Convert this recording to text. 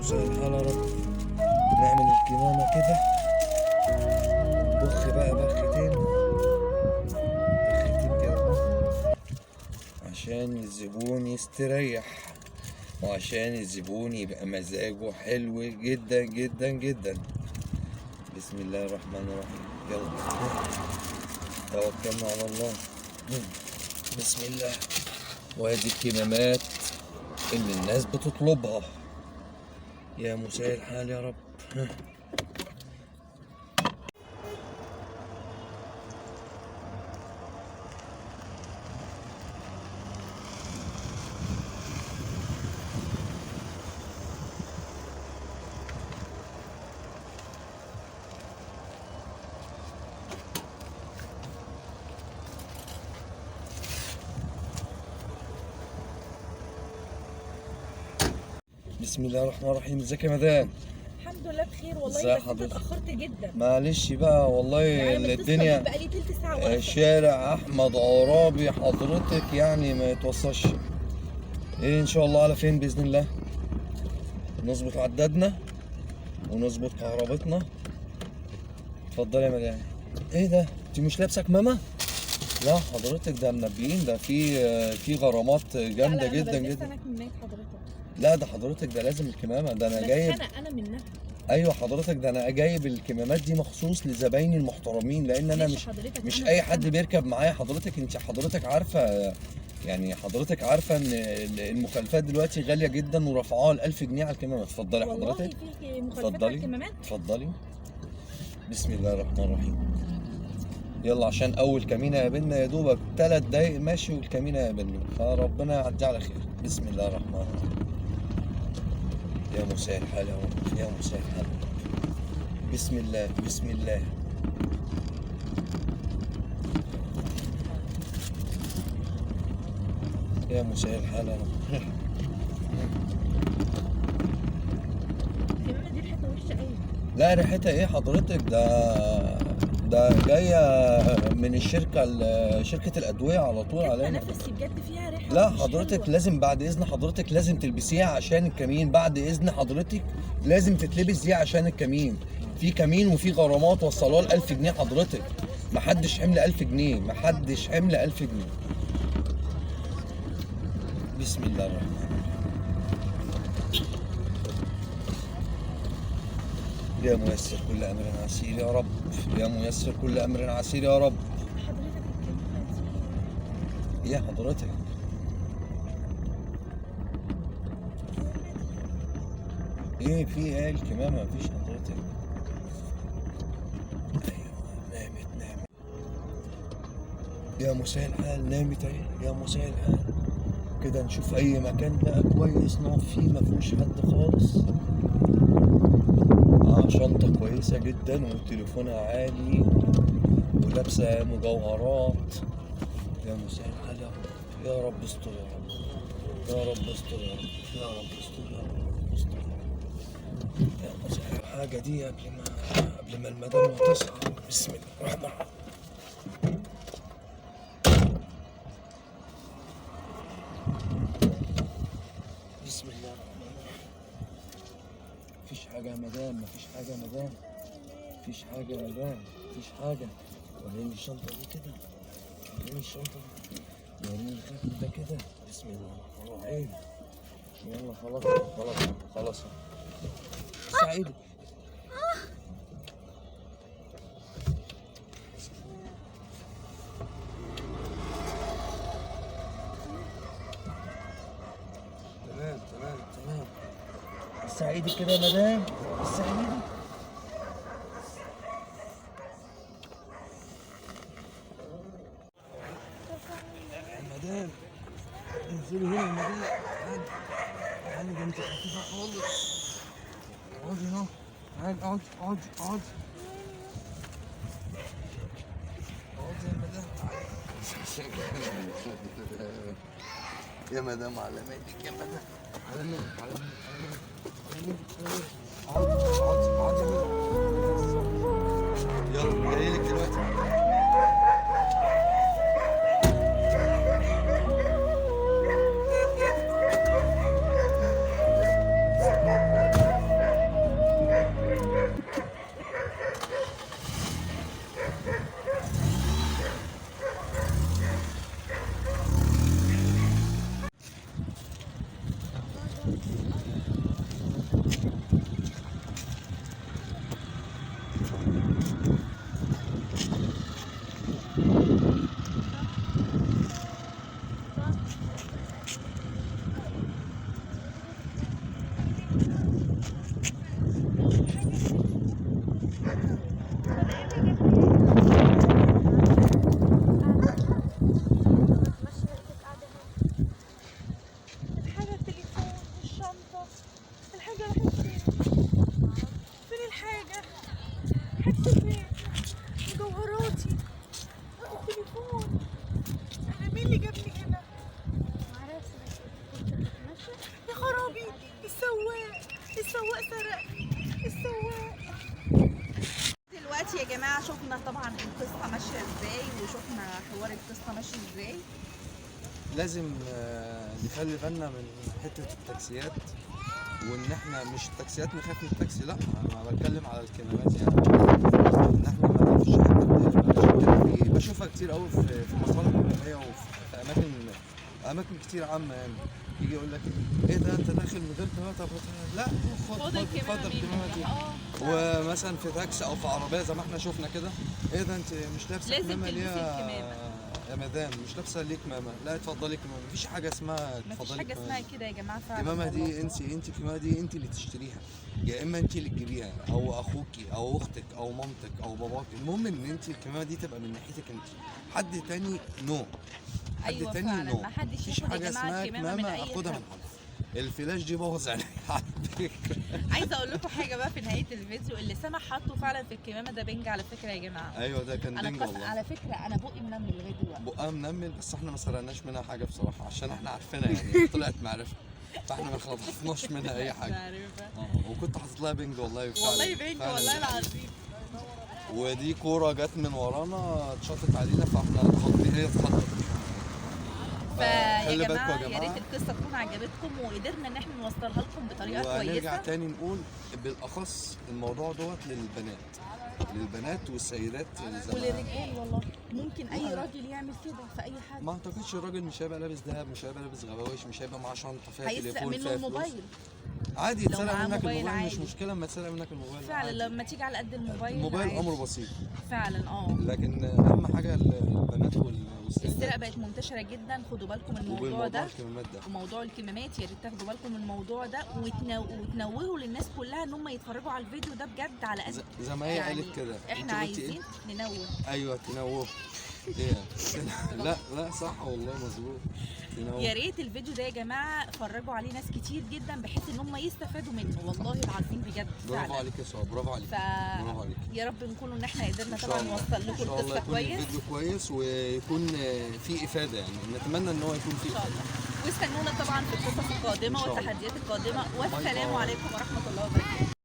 مسهل الحال يا رب. نعمل الكمامة كده ونبخ بقى بختين كده اهو، عشان الزبون يستريح وعشان الزبون يبقى مزاجه حلو جدا جدا جدا. بسم الله الرحمن الرحيم. يلا توكلنا على الله. بسم الله. وادي الكمامات اللي الناس بتطلبها. يا مسهل الحال يا رب. بسم الله الرحمن الرحيم. ازيك يا مدام؟ الحمد لله بخير والله. ازي بس انت حضرتك؟ اتأخرت جدا. معلش بقى والله يعني الدنيا بقالي تلت ساعة واقفة. شارع احمد عرابي حضرتك يعني ما يتوصلش. ايه ان شاء الله على فين باذن الله؟ نظبط عدادنا ونظبط كهربتنا. اتفضلي يا مدام. ايه ده؟ انت مش لابسه كمامه؟ لا حضرتك ده منبهين، ده في غرامات جامده جدا جدا. انا كمية حضرتك. لا ده حضرتك ده لازم الكمامه، ده انا بس جايب. انا منها. ايوه حضرتك ده انا جايب الكمامات دي مخصوص لزبايني المحترمين، لان انا مش اي حد بيركب معايا حضرتك. انت حضرتك عارفه، يعني حضرتك عارفه ان المخالفات دلوقتي غاليه جدا ورفعوها ل 1000 جنيه على الكمامه. اتفضلي حضرتك. والله في مخالفات على الكمامات. اتفضلي. بسم الله الرحمن الرحيم. يلا عشان اول كمينه يقابلنا يا دوبك 3 دقايق ماشي والكمينه يقابلنا، فربنا يعدي على خير. بسم الله الرحمن الرحيم. يا مسهل الحال يا رب، يا مسهل الحال. بسم الله بسم الله. يا مسهل الحال يا رب. الكمامة دي ريحتها وحشة قوي. لا ريحتها ايه حضرتك؟ ده جايه من شركه الادويه على طول علينا. نفسي بجد فيها ريحة. لا مش حضرتك حلوة. لازم بعد اذن حضرتك لازم تلبسيها عشان الكمين. بعد اذن حضرتك لازم تتلبس دي عشان الكمين. في كمين وفي غرامات وصلوها ل 1000 جنيه حضرتك. محدش حمل 1000 جنيه، محدش حمل 1000 جنيه. بسم الله الرحمن الرحيم. يا ميسر كل امر عسير يا رب، يا ميسر كل امر عسير يا رب. حضرتك الكمامة دي. يا حضرتك ايه في ايه الكمامه؟ مفيش حضرتك. ايوه نامت. يا مسهل الحال نامت اهي. يا مسهل الحال. كده نشوف اي مكان بقى كويس نقف فيه مفيهوش حد خالص. شنطه كويسه جدا وتليفونها عالي ولابسه مجوهرات. يا مسهل الحال يا رب، يا رب استر يا رب، يا رب استر يا رب، يا رب استر يا رب، استر يا رب. يا مسهل الحاجه دي قبل ما المدام تصحى. بسم الله الرحمن الرحيم. بسم الله الرحمن الرحيم. مفيش حاجة يا مدام، مفيش حاجة يا مدام، مفيش حاجة يا مدام، مفيش حاجة. وريني الشنطة دي كده، وريني الشنطة دي، وريني الخاتم ده كده. بسم الله الرحمن الرحيم. يلا خلاص سعيد. تمام. السعيدي كده يا مدام، السعيدي. مدام انزلي هنا يا مدام. تعالي ده انت خفيفة خالص. اقعدي اهو. تعالي اقعدي اقعدي يا مدام. يا مدام على مالك يا مدام، على مالك. اقعدي يا مدام. يلا جايلك دلوقتي. الحاجة راحت فين؟ فين الحاجة؟ حتى فين؟ مجوهراتي، التليفون. أنا مين اللي جابني هنا؟ معرفش بس كنت بتمشى. يا خرابي، السواق سرقني، السواق. دلوقتي يا جماعة شفنا طبعا القصة ماشية ازاي، وشفنا حوار القصة ماشي ازاي. لازم نخلي بالنا من حته التاكسيات، وان احنا مش التاكسيات نخاف من التاكسي، لا انا بتكلم على الكمامات يعني. ان احنا ما نعرفش حته بشوفها كتير قوي في مصالح حكوميه وفي اماكن كتير عامه يعني. يجي يقول لك ايه ده انت داخل من غير كمامه؟ طب لا خد الكمامه دي. ومثلا في تاكسي او في عربيه زي ما احنا شفنا كده، ايه ده انت مش لابسه كمامه ليه يا مدام؟ مش لابسه ليه كمامه؟ لا اتفضلي كمامه. مفيش حاجه اسمها اتفضلي مفيش حاجة اسمها كده يا جماعة فعلا. الكمامه دي انت الكمامه دي انت اللي تشتريها، يا اما انت اللي تجيبيها او اخوكي او اختك او مامتك او باباك. المهم ان انت الكمامه دي تبقى من ناحيتك انت، حد تاني نو. حد أيوة تاني فعلا، نو. ما حدش مفيش ياخد يا حاجه جماعة اسمها الكمامة من كمامه أي اخدها حد. من حد. الفلاش دي بوظ عليا على فكره. عايزة أقول لكم حاجة بقى في نهاية الفيديو، اللي سامع حاطه فعلا في الكمامة ده بنج على فكرة يا جماعة. ايوه ده كان دنج والله. على فكرة أنا بقي منمل لغاية دلوقتي. بقها منمل، بس احنا ما سرقناش منها حاجه بصراحه عشان احنا عارفينها يعني، طلعت معرفه فاحنا ما خطفناش منها اي حاجه. وكنت حاطط لها بنج والله فعلا. والله بنج والله العظيم. ودي كوره جت من ورانا اتشاطت علينا فاحنا هي اتخطفت. فيا جماعة يا ريت القصة تكون عجبتكم وقدرنا ان احنا نوصلها لكم بطريقة كويسة. ونرجع تاني نقول بالاخص الموضوع دوت للبنات والسيدات وللرجال والله. ممكن اي راجل يعمل كده في اي حاجة. ما اعتقدش الراجل مش هيبقى لابس دهب، مش هيبقى لابس غوايش، مش هيبقى معاه شنطه فيها هيسرق تليفون منه فيها فلوس. الموبايل. عادي لو يتسرق معاه منك موبايل الموبايل، مش عادي. مشكله اما يتسرق منك الموبايل فعلا عادي. لما تيجي على قد الموبايل الموبايل عادي. امره بسيط فعلا لكن اهم حاجه البنات والسيدات. السرقة بقت منتشرة جدا، خدوا بالكم من الموضوع ده. الكمامات ده وموضوع الكمامات يا ريت تاخدوا بالكم من الموضوع ده وتنوهوا للناس كلها ان هم يتفرجوا على الفيديو ده بجد على قد زي ما هي يعني قالت كده. احنا عايزين ننوه. ايوه تنوه. ايه لا صح والله مظبوط. يا ريت الفيديو ده يا جماعه فرجوا عليه ناس كتير جدا بحيث ان هم يستفادوا منه والله العظيم بجد. برافو عليك يا ساره، برافو عليك. برافو عليك. يا رب نكون ان احنا قدرنا طبعا نوصل لكم القصه كويس. الفيديو كويس ويكون فيه افاده يعني، نتمنى ان هو يكون فيه افاده. واستنونا طبعا في القصص القادمه والتحديات القادمه، والسلام عليكم ورحمه الله وبركاته.